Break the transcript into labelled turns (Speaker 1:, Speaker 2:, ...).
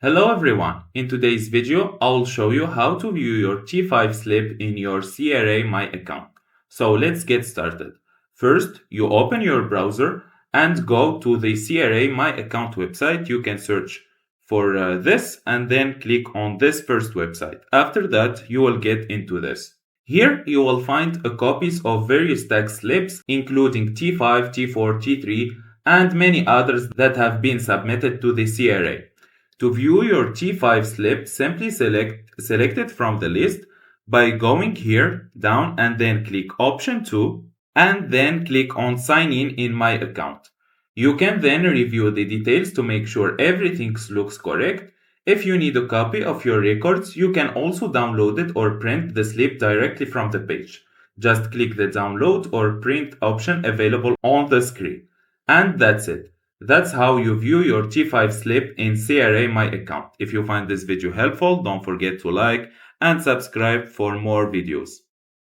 Speaker 1: Hello everyone, in today's video I will show you how to view your T5 slip in your CRA My Account. So let's get started. First, you open your browser and go to the CRA My Account website. You can search for this and then click on this first website. After that, you will get into this. Here you will find copies of various tax slips including T5, T4, T3 and many others that have been submitted to the CRA. To view your T5 slip, simply select it from the list by going here down and then click option 2 and then click on sign in my account. You can then review the details to make sure everything looks correct. If you need a copy of your records, you can also download it or print the slip directly from the page. Just click the download or print option available on the screen. And that's it. That's how you view your T5 slip in CRA My Account. If you find this video helpful, don't forget to like and subscribe for more videos.